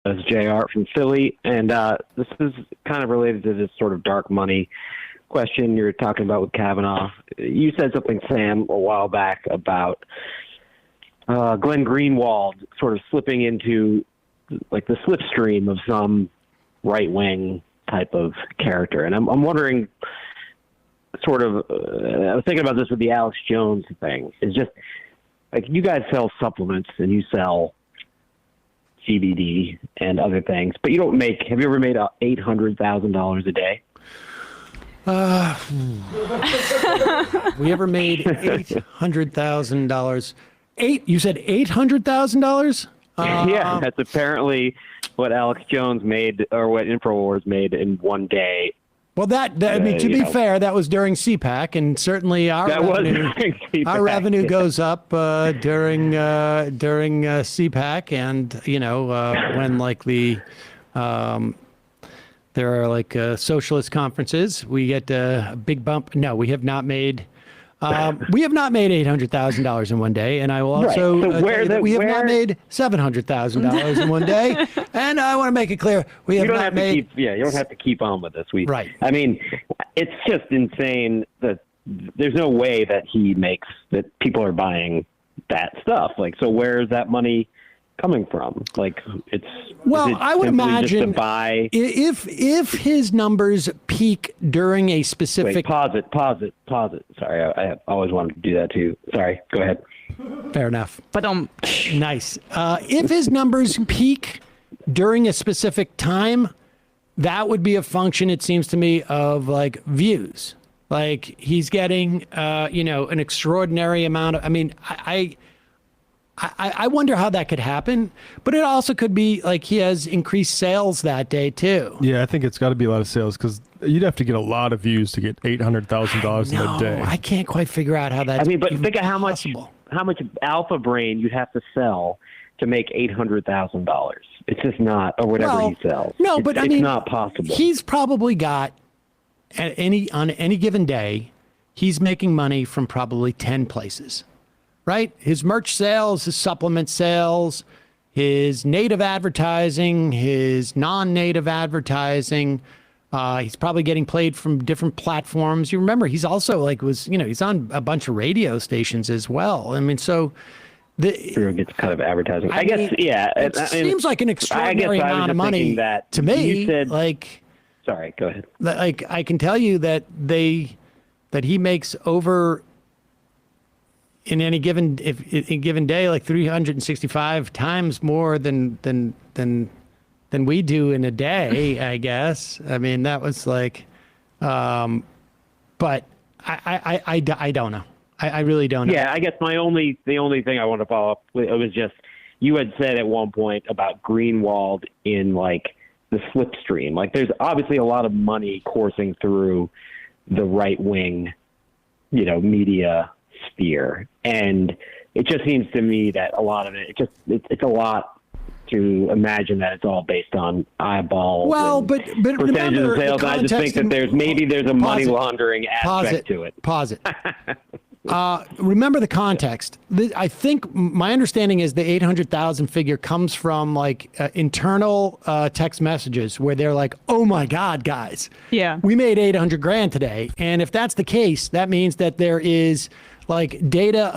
This is JR from Philly, and this is kind of related to this sort of dark money question you're talking about with Kavanaugh. You said something, Sam, a while back about Glenn Greenwald sort of slipping into like the slipstream of some right-wing type of character. And I'm wondering sort of, I was thinking about this with the Alex Jones thing. It's just like you guys sell supplements and you sell CBD and other things, but you don't make, have you ever made $800,000 a day? We ever made $800,000? You said $800,000? Yeah, that's apparently what Alex Jones made, or what InfoWars made in one day. Well, I mean, to be fair, that was during CPAC, and certainly our revenue goes up during CPAC, and when like there are like socialist conferences, we get a big bump. No, we have not made. We have not made $800,000 in one day, and I will also we have not made $700,000 in one day. And I want to make it clear, we have not made. You don't have to keep on with this. I mean, it's just insane that there's no way that people are buying that stuff. Like, so where is that money coming from? Like, I would imagine just to buy. If his numbers peak during a specific. Wait, pause it. Sorry, I always wanted to do that too. Sorry, go ahead. Fair enough. But nice. If his numbers peak during a specific time, that would be a function, it seems to me, of like views. Like he's getting, an extraordinary amount of. I mean, I wonder how that could happen, but it also could be like he has increased sales that day too. Yeah, I think it's got to be a lot of sales because you'd have to get a lot of views to get $800,000 in a day. I can't quite figure out how that's. I mean, but think of how much Alpha Brain you'd have to sell to make $800,000. It's just not, or whatever he sells. No, but I mean, it's not possible. He's probably got on any given day, he's making money from probably 10 places. Right? His merch sales, his supplement sales, his native advertising, his non-native advertising. He's probably getting played from different platforms. You remember, he's also he's on a bunch of radio stations as well. I mean, so gets kind of advertising. I guess, yeah. It seems like an extraordinary amount of money to me. You said, sorry, go ahead. Like I can tell you that he makes over. In any given day, like 365 times more than we do in a day, I guess. I mean, that was like, but I don't know. I really don't know. Yeah, I guess the only thing I want to follow up with, it was just, you had said at one point about Greenwald in like the slipstream. Like there's obviously a lot of money coursing through the right wing, media sphere, and it just seems to me that a lot of it's a lot to imagine that it's all based on eyeballs. Well, but percentages remember of sales. I just think that there's a money laundering aspect to it. Pause it. Remember the context. I think my understanding is the 800,000 figure comes from like internal text messages where they're like, "Oh my God, guys, we made 800 grand today." And if that's the case, that means that there is like data,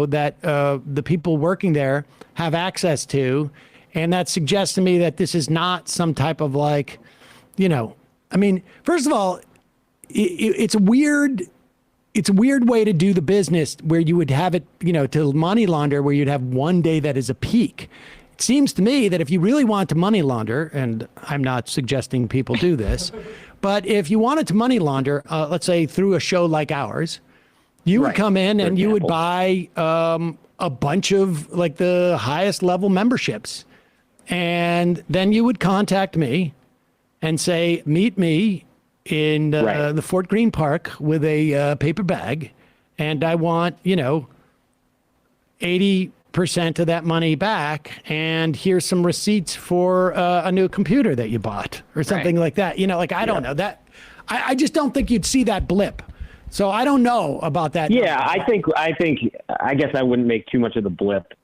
that the people working there have access to, and that suggests to me that this is not some type of like, I mean, first of all, it's a weird way to do the business where you would have it, to money launder, where you'd have one day that is a peak. It seems to me that if you really want to money launder, and I'm not suggesting people do this, but if you wanted to money launder, let's say through a show like ours, you would come in and you would buy a bunch of like the highest level memberships. And then you would contact me and say, meet me in the Fort Greene Park with a paper bag. And I want, 80% of that money back. And here's some receipts for a new computer that you bought or something like that. I don't know that. I just don't think you'd see that blip. So I don't know about that. Yeah, I guess I wouldn't make too much of the blip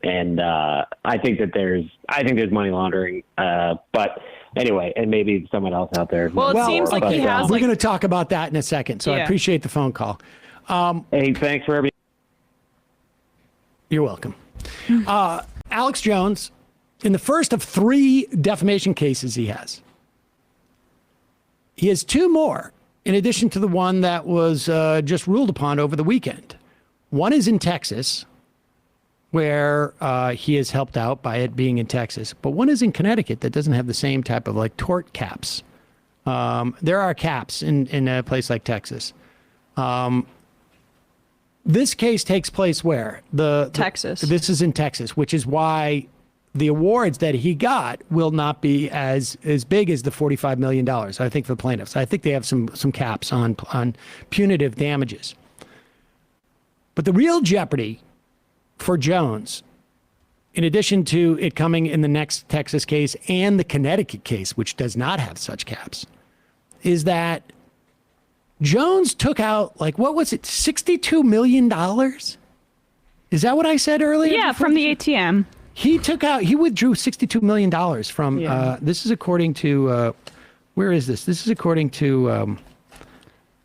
And I think there's money laundering. But anyway, and maybe someone else out there. Well, it seems like he has. We're going to talk about that in a second. So I appreciate the phone call. Hey, thanks for everything. You're welcome. Alex Jones, in the first of 3 defamation cases he has 2 more in addition to the one that was just ruled upon over the weekend. One is in Texas, where he is helped out by it being in Texas. But one is in Connecticut that doesn't have the same type of like tort caps. There are caps in a place like Texas. This case takes place where? Texas. This is in Texas, which is why the awards that he got will not be as big as the $45 million, I think, for the plaintiffs. I think they have some caps on punitive damages. But the real jeopardy for Jones, in addition to it coming in the next Texas case and the Connecticut case, which does not have such caps, is that Jones took out, like, what was it, $62 million? Is that what I said earlier? Yeah, from the ATM. He withdrew $62 million from, this is according to, where is this? This is according to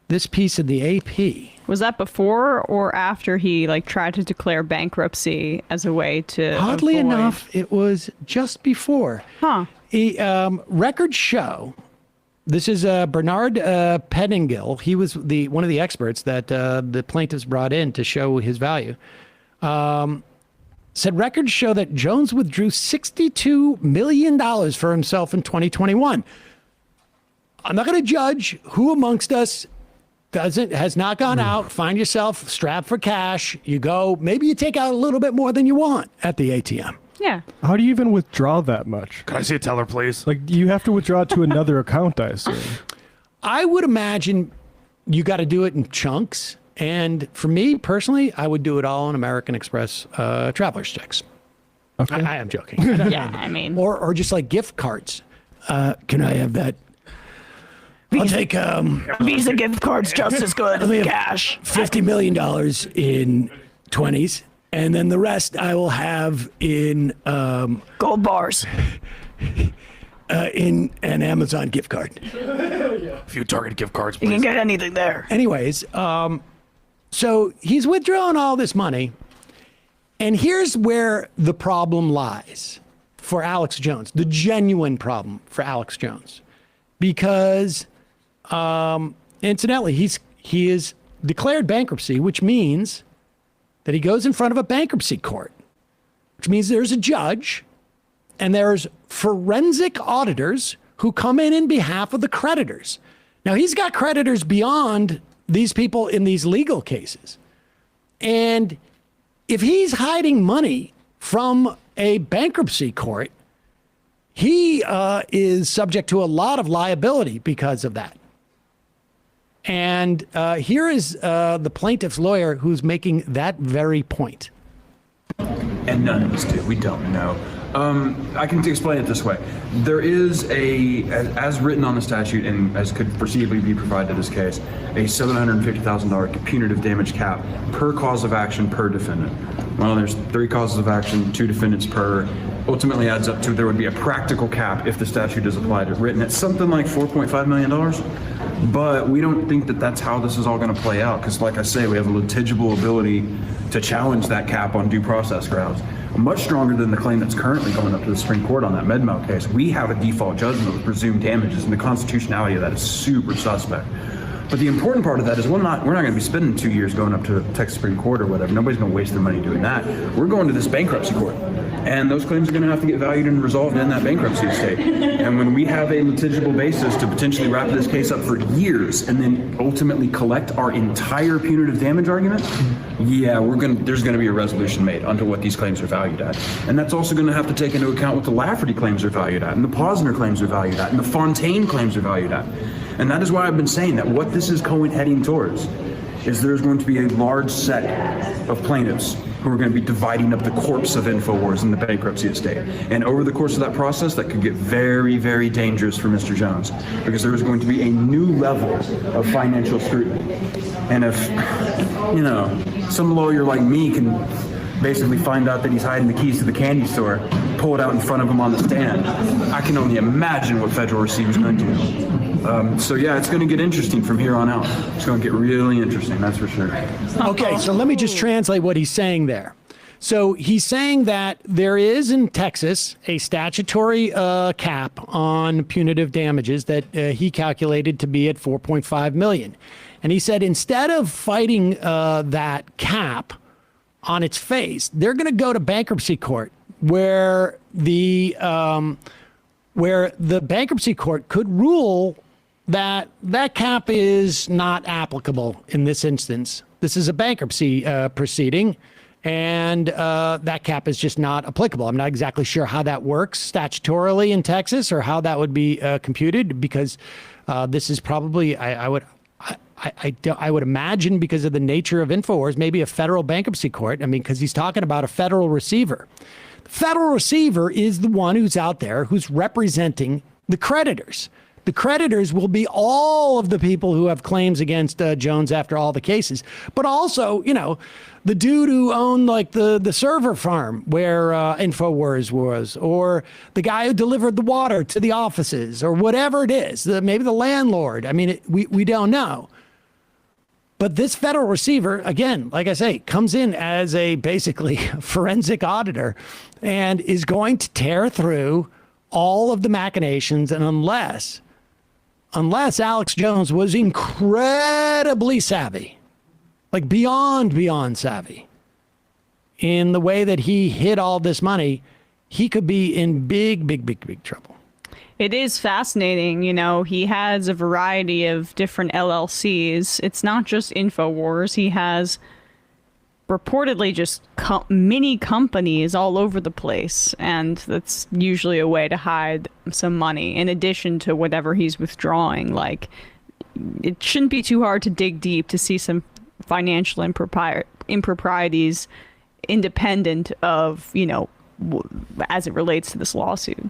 this piece of the AP. Was that before or after he tried to declare bankruptcy as a way to Oddly enough, it was just before. Huh. Records show, this is Bernard Pettingill. He was one of the experts that the plaintiffs brought in to show his value. Said records show that Jones withdrew $62 million for himself in 2021. I'm not going to judge who amongst us has not gone out. Find yourself strapped for cash. You go, maybe you take out a little bit more than you want at the ATM. Yeah. How do you even withdraw that much? Can I see a teller, please? Like, you have to withdraw to another account, I assume. I would imagine you got to do it in chunks. And for me personally, I would do it all on American Express traveler's checks. Okay. I am joking. Yeah, I mean. Or just like gift cards. Can I have that? I'll take Visa gift cards just as good as cash. $50 million in 20s. And then the rest I will have in Gold bars. In an Amazon gift card. A few Target gift cards, You please. can get anything there. Anyways, so he's withdrawing all this money. And here's where the problem lies for Alex Jones, the genuine problem for Alex Jones. Because, incidentally, he is declared bankruptcy, which means that he goes in front of a bankruptcy court, which means there's a judge and there's forensic auditors who come in behalf of the creditors. Now, he's got creditors beyond these people in these legal cases. And if he's hiding money from a bankruptcy court, he is subject to a lot of liability because of that. And here is the plaintiff's lawyer who's making that very point. And none of us do. We don't know. I can explain it this way. There is as written on the statute and as could foreseeably be provided in this case, a $750,000 punitive damage cap per cause of action per defendant. Well, there's 3 causes of action, 2 defendants per. Ultimately adds up to there would be a practical cap if the statute is applied as written. It's something like $4.5 million. But we don't think that that's how this is all going to play out because, like I say, we have a litigible ability to challenge that cap on due process grounds. Much stronger than the claim that's currently going up to the Supreme Court on that MedMal case. We have a default judgment with presumed damages, and the constitutionality of that is super suspect. But the important part of that is we're not going to be spending 2 years going up to the Texas Supreme Court or whatever. Nobody's going to waste their money doing that. We're going to this bankruptcy court. And those claims are going to have to get valued and resolved in that bankruptcy estate. And when we have a litigible basis to potentially wrap this case up for years and then ultimately collect our entire punitive damage argument, yeah, there's going to be a resolution made onto what these claims are valued at. And that's also going to have to take into account what the Lafferty claims are valued at, and the Posner claims are valued at, and the Fontaine claims are valued at. And that is why I've been saying that what this is heading towards is there's going to be a large set of plaintiffs who are going to be dividing up the corpse of InfoWars in the bankruptcy estate. And over the course of that process, that could get very, very dangerous for Mr. Jones because there is going to be a new level of financial scrutiny. And if, some lawyer like me can basically find out that he's hiding the keys to the candy store, pull it out in front of him on the stand. I can only imagine what federal receiver's going to do. So yeah, it's going to get interesting from here on out. It's going to get really interesting, that's for sure. Okay, so let me just translate what he's saying there. So he's saying that there is in Texas a statutory cap on punitive damages that he calculated to be at $4.5 million. And he said instead of fighting that cap on its face, they're going to go to bankruptcy court where the bankruptcy court could rule that that cap is not applicable in this instance. This is a bankruptcy proceeding. And that cap is just not applicable. I'm not exactly sure how that works statutorily in Texas or how that would be computed, because this is probably, I would imagine, because of the nature of InfoWars, maybe a federal bankruptcy court. I mean, because he's talking about a federal receiver. The federal receiver is the one who's out there who's representing the creditors. The creditors will be all of the people who have claims against Jones after all the cases, but also, the dude who owned like the server farm where InfoWars was, or the guy who delivered the water to the offices, or whatever it is, maybe the landlord. I mean, we don't know. But this federal receiver, again, like I say, comes in as a basically forensic auditor and is going to tear through all of the machinations. And unless Alex Jones was incredibly savvy, like beyond savvy, in the way that he hid all this money, he could be in big trouble. It is fascinating. He has a variety of different LLCs. It's not just InfoWars. He has reportedly just mini companies all over the place, and that's usually a way to hide some money in addition to whatever he's withdrawing. Like, it shouldn't be too hard to dig deep to see some financial improprieties independent of, as it relates to this lawsuit.